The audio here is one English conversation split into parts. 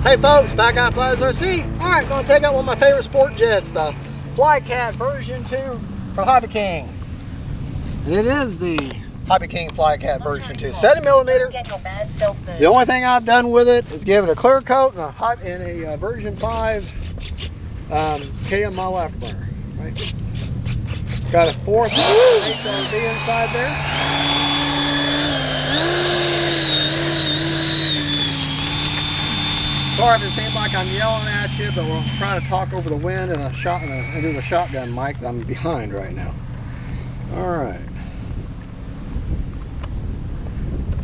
Hey folks, FLYCAT Flies RC. Alright, going to take out one of my favorite sport jets, the FLYCAT version 2 from hobbyKing. And it is the hobbyKing FLYCAT version 2. 70mm. The only thing I've done with it is give it a clear coat and a version 5 KM model afterburner. Right? Got a 4,000 HRV inside there. Sorry if it seems like I'm yelling at you, but we're trying to talk over the wind and doing a shotgun mic that I'm behind right now. All right.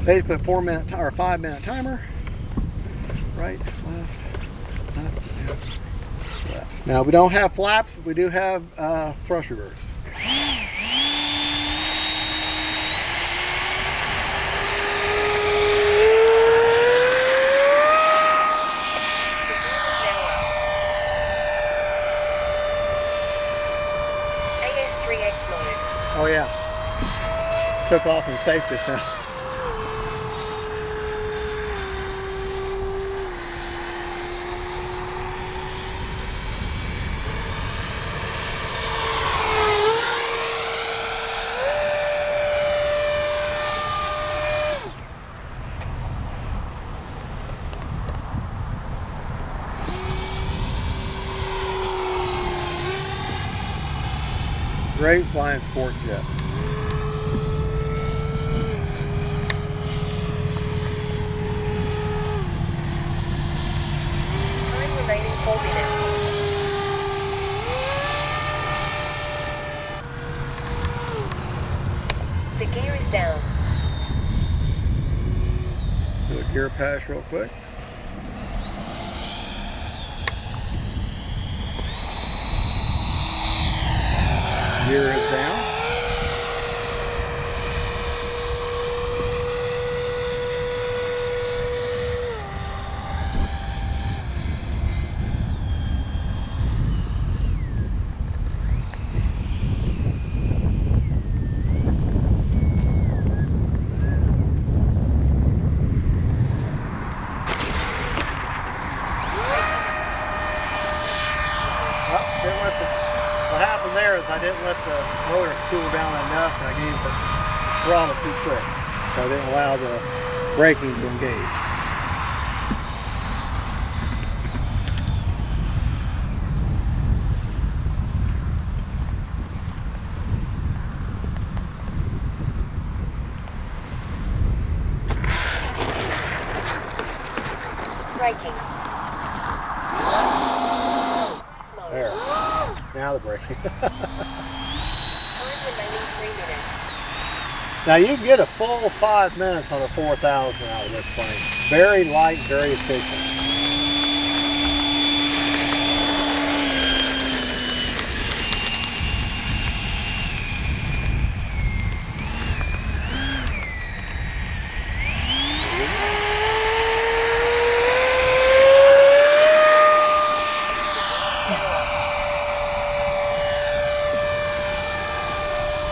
Basically a 4-minute or 5-minute timer. Right, left, left. Now we don't have flaps, but we do have thrust reverse. Oh yeah, took off and safe just now. Great flying sport jet. Time remaining 4 minutes. The gear is down. Do a gear pass real quick. Gear is down. What happened there is I didn't let the motor cool down enough and I gave the throttle too quick. So I didn't allow the braking to engage. Braking. There. Now the braking. Time remaining 3 minutes. Now you can get a full 5 minutes on a 4,000 out of this plane. Very light, very efficient.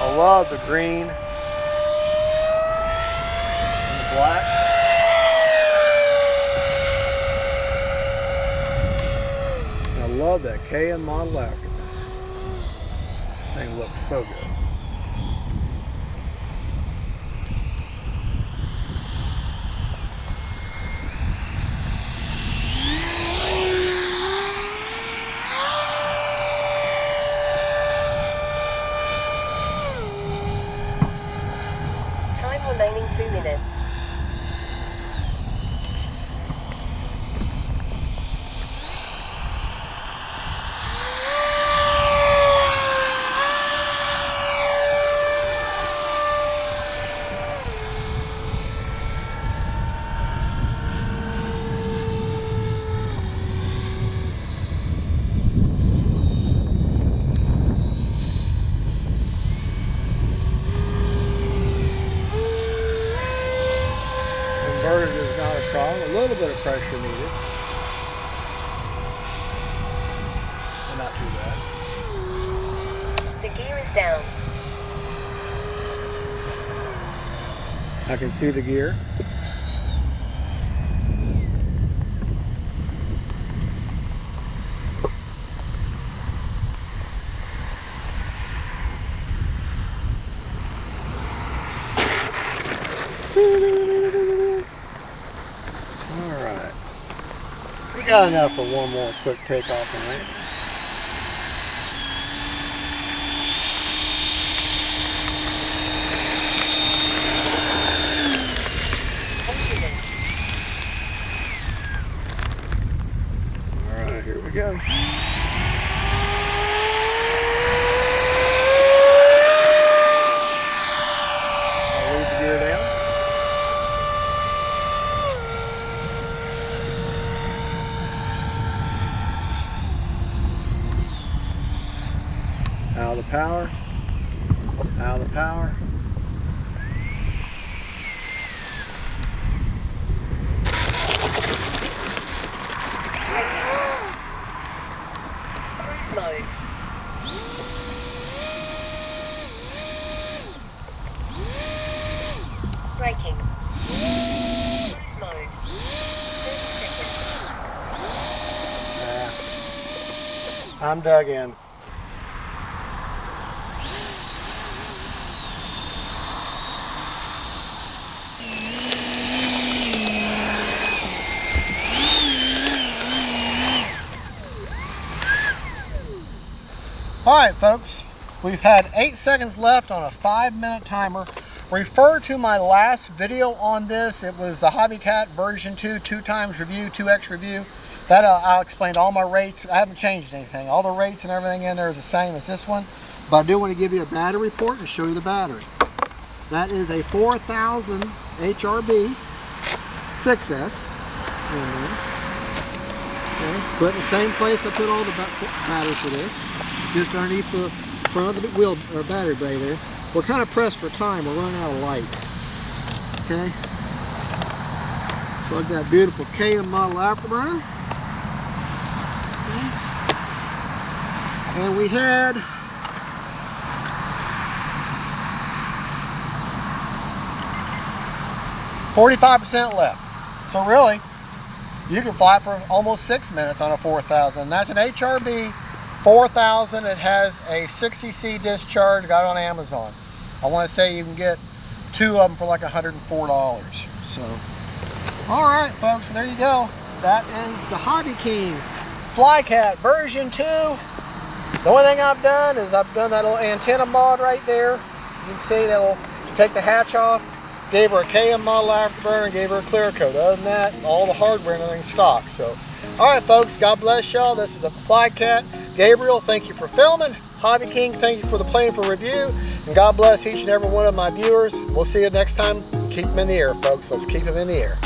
I love the green and the black. And I love that KM model afterburner. Thing looks so good. Remaining 2 minutes. Inverted is not a problem. A little bit of pressure needed. But not too bad. The gear is down. I can see the gear. Got enough for one more quick takeoff and landing. Alright, here we go. I'll leave the gear down. Out of the power, out of the power. Cruise mode. Braking. Cruise mode. 30 seconds. I'm dug in. Alright folks, we've had 8 seconds left on a 5-minute timer. Refer to my last video on this. It was the hobbyKat version 2, 2x review, 2x review. That I'll explain all my rates. I haven't changed anything. All the rates and everything in there is the same as this one. But I do want to give you a battery report and show you the battery. That is a 4000 HRB 6S. Okay. Put in the same place I put all the batteries for this. Just underneath the front of the wheel or battery bay there. We're kind of pressed for time. We're running out of light. Okay. Plug that beautiful KM model afterburner. Okay. And we had 45% left. So really, you can fly for almost 6 minutes on a 4000. That's an HRB 4000. It has a 60C discharge. Got it on Amazon. I want to say you can get 2 of them for like $104. So, all right, folks, there you go. That is the hobbyKing FLYCAT version 2. The only thing I've done is I've done that little antenna mod right there. You can see that'll take the hatch off. Gave her a KM model afterburner and gave her a clear coat. Other than that, all the hardware and everything's stock. So, all right, folks, God bless y'all. This is the FLYCAT. Gabriel, thank you for filming. hobbyKing, thank you for the plane for review. And God bless each and every one of my viewers. We'll see you next time. Keep them in the air, folks. Let's keep them in the air.